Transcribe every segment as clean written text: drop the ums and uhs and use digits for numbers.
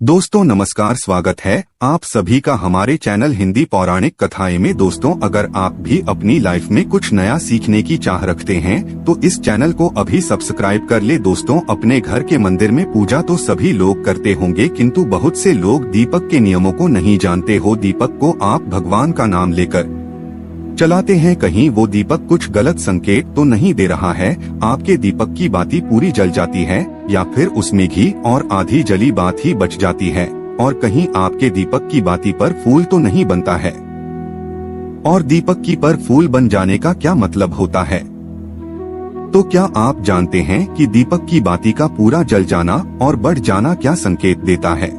दोस्तों नमस्कार, स्वागत है आप सभी का हमारे चैनल हिंदी पौराणिक कथाएं में। दोस्तों अगर आप भी अपनी लाइफ में कुछ नया सीखने की चाह रखते हैं तो इस चैनल को अभी सब्सक्राइब कर ले। दोस्तों अपने घर के मंदिर में पूजा तो सभी लोग करते होंगे, किंतु बहुत से लोग दीपक के नियमों को नहीं जानते हो। दीपक को आप भगवान का नाम लेकर चलाते हैं, कहीं वो दीपक कुछ गलत संकेत तो नहीं दे रहा है। आपके दीपक की बाती पूरी जल जाती है या फिर उसमें घी और आधी जली बात ही बच जाती है, और कहीं आपके दीपक की बाती पर फूल तो नहीं बनता है। और दीपक की पर फूल बन जाने का क्या मतलब होता है? तो क्या आप जानते हैं कि दीपक की बाती का पूरा जल जाना और बढ़ जाना क्या संकेत देता है?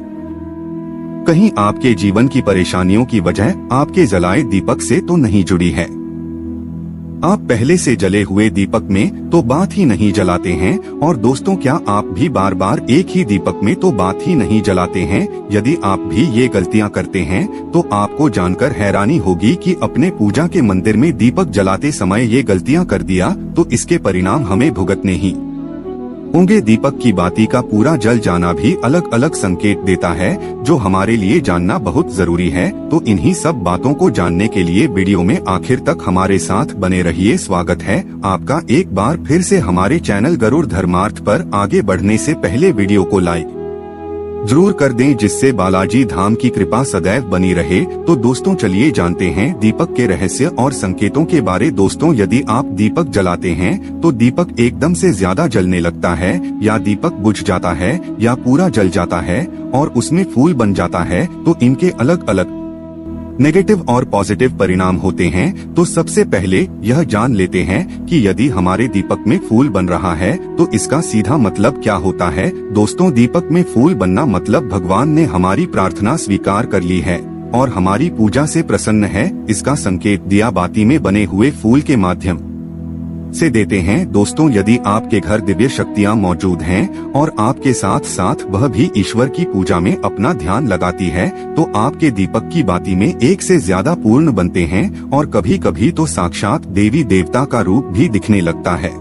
कहीं आपके जीवन की परेशानियों की वजह आपके जलाए दीपक से तो नहीं जुड़ी है। आप पहले से जले हुए दीपक में तो बात ही नहीं जलाते हैं। और दोस्तों क्या आप भी बार बार एक ही दीपक में तो बात ही नहीं जलाते हैं? यदि आप भी ये गलतियां करते हैं तो आपको जानकर हैरानी होगी कि अपने पूजा के मंदिर में दीपक जलाते समय ये गलतियां कर दिया तो इसके परिणाम हमें भुगतने ही होंगे। दीपक की बाती का पूरा जल जाना भी अलग अलग संकेत देता है, जो हमारे लिए जानना बहुत जरूरी है। तो इन्हीं सब बातों को जानने के लिए वीडियो में आखिर तक हमारे साथ बने रहिए। स्वागत है आपका एक बार फिर से हमारे चैनल गरुड़ धर्मार्थ पर। आगे बढ़ने से पहले वीडियो को लाइक जरूर कर दें, जिससे बालाजी धाम की कृपा सदैव बनी रहे। तो दोस्तों चलिए जानते हैं दीपक के रहस्य और संकेतों के बारे। दोस्तों यदि आप दीपक जलाते हैं तो दीपक एकदम से ज्यादा जलने लगता है, या दीपक बुझ जाता है, या पूरा जल जाता है और उसमें फूल बन जाता है, तो इनके अलग अलग नेगेटिव और पॉजिटिव परिणाम होते हैं। तो सबसे पहले यह जान लेते हैं कि यदि हमारे दीपक में फूल बन रहा है तो इसका सीधा मतलब क्या होता है। दोस्तों दीपक में फूल बनना मतलब भगवान ने हमारी प्रार्थना स्वीकार कर ली है और हमारी पूजा से प्रसन्न है। इसका संकेत दिया बाती में बने हुए फूल के माध्यम से देते हैं। दोस्तों यदि आपके घर दिव्य शक्तियां मौजूद हैं और आपके साथ साथ वह भी ईश्वर की पूजा में अपना ध्यान लगाती है, तो आपके दीपक की बाती में एक से ज्यादा पूर्ण बनते हैं और कभी कभी तो साक्षात देवी देवता का रूप भी दिखने लगता है।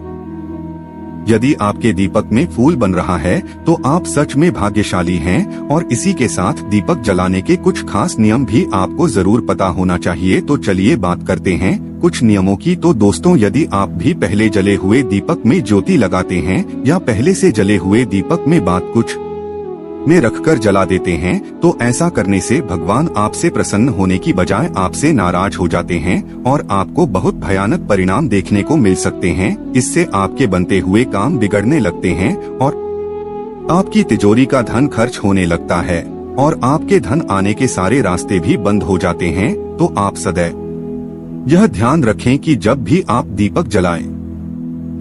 यदि आपके दीपक में फूल बन रहा है तो आप सच में भाग्यशाली हैं। और इसी के साथ दीपक जलाने के कुछ खास नियम भी आपको जरूर पता होना चाहिए। तो चलिए बात करते हैं कुछ नियमों की। तो दोस्तों यदि आप भी पहले जले हुए दीपक में ज्योति लगाते हैं या पहले से जले हुए दीपक में बात कुछ में रखकर जला देते हैं, तो ऐसा करने से भगवान आपसे प्रसन्न होने की बजाय आपसे नाराज हो जाते हैं और आपको बहुत भयानक परिणाम देखने को मिल सकते हैं। इससे आपके बनते हुए काम बिगड़ने लगते हैं और आपकी तिजोरी का धन खर्च होने लगता है और आपके धन आने के सारे रास्ते भी बंद हो जाते हैं। तो आप सदैव यह ध्यान रखें कि जब भी आप दीपक जलाएं,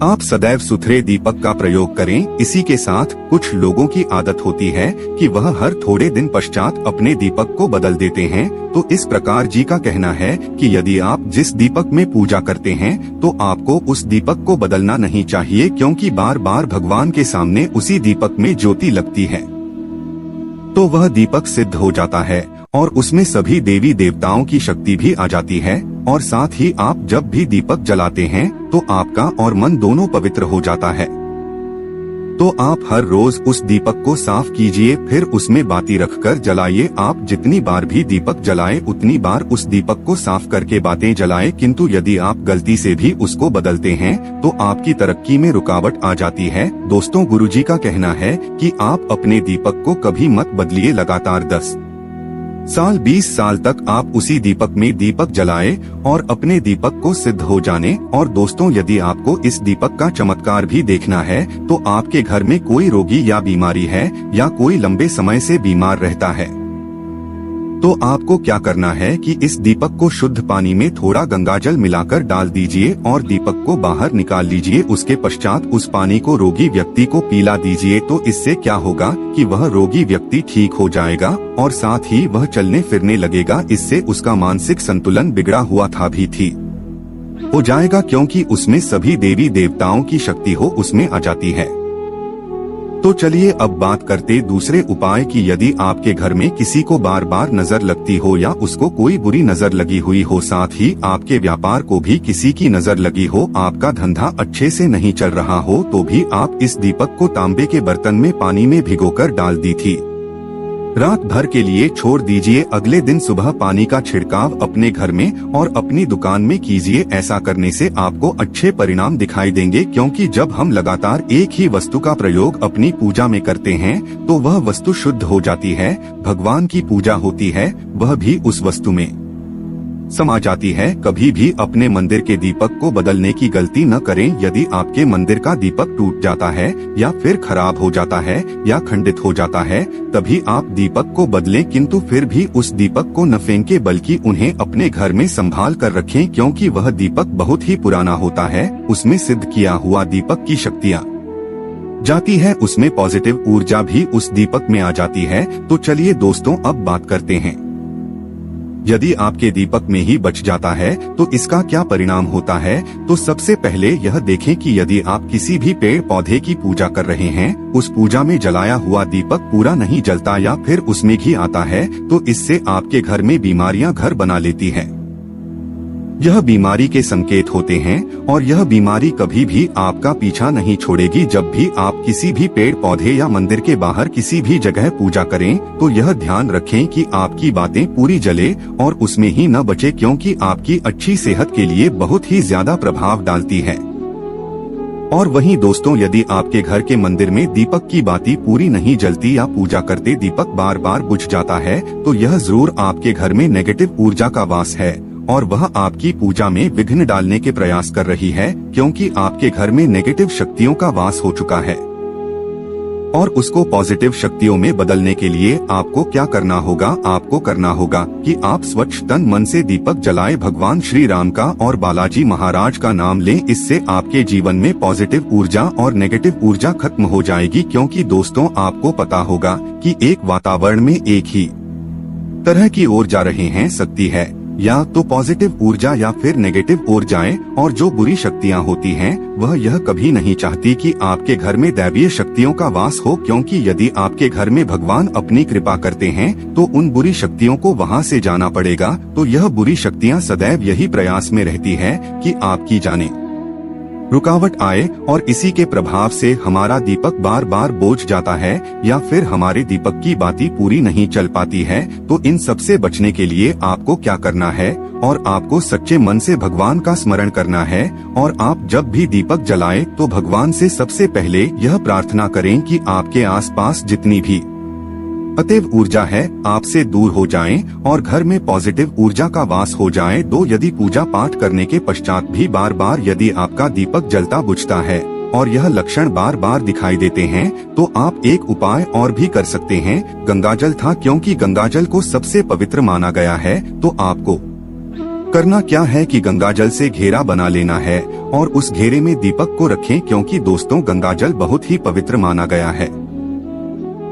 आप सदैव सुथरे दीपक का प्रयोग करें। इसी के साथ कुछ लोगों की आदत होती है कि वह हर थोड़े दिन पश्चात अपने दीपक को बदल देते हैं। तो इस प्रकार जी का कहना है कि यदि आप जिस दीपक में पूजा करते हैं तो आपको उस दीपक को बदलना नहीं चाहिए, क्योंकि बार बार भगवान के सामने उसी दीपक में ज्योति लगती है तो वह दीपक सिद्ध हो जाता है और उसमें सभी देवी देवताओं की शक्ति भी आ जाती है। और साथ ही आप जब भी दीपक जलाते हैं तो आपका और मन दोनों पवित्र हो जाता है। तो आप हर रोज उस दीपक को साफ कीजिए, फिर उसमें बाती रखकर जलाइए। आप जितनी बार भी दीपक जलाएं उतनी बार उस दीपक को साफ करके बातें जलाएं। किंतु यदि आप गलती से भी उसको बदलते हैं तो आपकी तरक्की में रुकावट आ जाती है। दोस्तों गुरुजी का कहना है कि आप अपने दीपक को कभी मत बदलिए। लगातार 10 साल 20 साल तक आप उसी दीपक में दीपक जलाएं और अपने दीपक को सिद्ध हो जाने। और दोस्तों यदि आपको इस दीपक का चमत्कार भी देखना है तो आपके घर में कोई रोगी या बीमारी है या कोई लंबे समय से बीमार रहता है, तो आपको क्या करना है कि इस दीपक को शुद्ध पानी में थोड़ा गंगाजल मिलाकर डाल दीजिए और दीपक को बाहर निकाल लीजिए। उसके पश्चात उस पानी को रोगी व्यक्ति को पिला दीजिए। तो इससे क्या होगा कि वह रोगी व्यक्ति ठीक हो जाएगा और साथ ही वह चलने फिरने लगेगा। इससे उसका मानसिक संतुलन बिगड़ा हुआ था भी ठीक हो जाएगा, क्योंकि उसमें सभी देवी देवताओं की शक्ति हो उसमें आ जाती है। तो चलिए अब बात करते दूसरे उपाय की। यदि आपके घर में किसी को बार बार नजर लगती हो या उसको कोई बुरी नजर लगी हुई हो, साथ ही आपके व्यापार को भी किसी की नजर लगी हो, आपका धंधा अच्छे से नहीं चल रहा हो, तो भी आप इस दीपक को तांबे के बर्तन में पानी में भिगोकर डाल दी थी रात भर के लिए छोड़ दीजिए। अगले दिन सुबह पानी का छिड़काव अपने घर में और अपनी दुकान में कीजिए। ऐसा करने से आपको अच्छे परिणाम दिखाई देंगे, क्योंकि जब हम लगातार एक ही वस्तु का प्रयोग अपनी पूजा में करते हैं तो वह वस्तु शुद्ध हो जाती है। भगवान की पूजा होती है, वह भी उस वस्तु में समा जाती है। कभी भी अपने मंदिर के दीपक को बदलने की गलती न करें। यदि आपके मंदिर का दीपक टूट जाता है या फिर खराब हो जाता है या खंडित हो जाता है, तभी आप दीपक को बदलें, किंतु फिर भी उस दीपक को न फेंके बल्कि उन्हें अपने घर में संभाल कर रखें, क्योंकि वह दीपक बहुत ही पुराना होता है। उसमें सिद्ध किया हुआ दीपक की शक्तियाँ जाती है, उसमें पॉजिटिव ऊर्जा भी उस दीपक में आ जाती है। तो चलिए दोस्तों, अब बात करते हैं, यदि आपके दीपक में ही बच जाता है तो इसका क्या परिणाम होता है। तो सबसे पहले यह देखें कि यदि आप किसी भी पेड़ पौधे की पूजा कर रहे हैं, उस पूजा में जलाया हुआ दीपक पूरा नहीं जलता या फिर उसमें घी आता है, तो इससे आपके घर में बीमारियां घर बना लेती है। यह बीमारी के संकेत होते हैं और यह बीमारी कभी भी आपका पीछा नहीं छोड़ेगी। जब भी आप किसी भी पेड़ पौधे या मंदिर के बाहर किसी भी जगह पूजा करें तो यह ध्यान रखें कि आपकी बातें पूरी जले और उसमें ही न बचे, क्योंकि आपकी अच्छी सेहत के लिए बहुत ही ज्यादा प्रभाव डालती है। और वहीं दोस्तों, यदि आपके घर के मंदिर में दीपक की बाती पूरी नहीं जलती या पूजा करते दीपक बार बार बुझ जाता है, तो यह जरूर आपके घर में नेगेटिव ऊर्जा का वास है और वह आपकी पूजा में विघ्न डालने के प्रयास कर रही है, क्योंकि आपके घर में नेगेटिव शक्तियों का वास हो चुका है। और उसको पॉजिटिव शक्तियों में बदलने के लिए आपको क्या करना होगा? आपको करना होगा कि आप स्वच्छ तन मन से दीपक जलाएं, भगवान श्री राम का और बालाजी महाराज का नाम लें। इससे आपके जीवन में पॉजिटिव ऊर्जा और नेगेटिव ऊर्जा खत्म हो जाएगी, क्योंकि दोस्तों आपको पता होगा कि एक वातावरण में एक ही तरह की ओर जा रहे हैं शक्ति है, या तो पॉजिटिव ऊर्जा या फिर नेगेटिव ऊर्जाएं। और जो बुरी शक्तियां होती हैं, वह यह कभी नहीं चाहती कि आपके घर में दैवीय शक्तियों का वास हो, क्योंकि यदि आपके घर में भगवान अपनी कृपा करते हैं तो उन बुरी शक्तियों को वहां से जाना पड़ेगा। तो यह बुरी शक्तियां सदैव यही प्रयास में रहती है कि आपकी जाने रुकावट आए और इसी के प्रभाव से हमारा दीपक बार बार बोझ जाता है या फिर हमारे दीपक की बाती पूरी नहीं चल पाती है। तो इन सब से बचने के लिए आपको क्या करना है? और आपको सच्चे मन से भगवान का स्मरण करना है। और आप जब भी दीपक जलाएं तो भगवान से सबसे पहले यह प्रार्थना करें कि आपके आसपास जितनी भी अतएव ऊर्जा है आपसे दूर हो जाएं और घर में पॉजिटिव ऊर्जा का वास हो जाए। दो, यदि पूजा पाठ करने के पश्चात भी बार बार यदि आपका दीपक जलता बुझता है और यह लक्षण बार बार दिखाई देते हैं, तो आप एक उपाय और भी कर सकते हैं। गंगाजल था, क्योंकि गंगाजल को सबसे पवित्र माना गया है। तो आपको करना क्या है कि गंगाजल से घेरा बना लेना है और उस घेरे में दीपक को रखें, क्योंकि दोस्तों गंगाजल बहुत ही पवित्र माना गया है।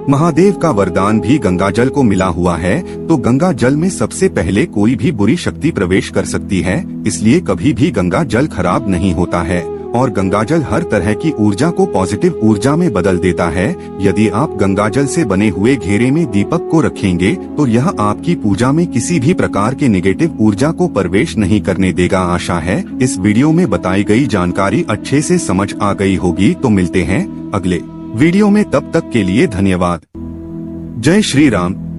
महादेव का वरदान भी गंगाजल को मिला हुआ है। तो गंगा जल में सबसे पहले कोई भी बुरी शक्ति प्रवेश कर सकती है, इसलिए कभी भी गंगा जल खराब नहीं होता है और गंगाजल हर तरह की ऊर्जा को पॉजिटिव ऊर्जा में बदल देता है। यदि आप गंगाजल से बने हुए घेरे में दीपक को रखेंगे तो यह आपकी पूजा में किसी भी प्रकार के नेगेटिव ऊर्जा को प्रवेश नहीं करने देगा। आशा है इस वीडियो में बताई गई जानकारी अच्छे से समझ आ गई होगी। तो मिलते हैं अगले वीडियो में, तब तक के लिए धन्यवाद। जय श्री राम।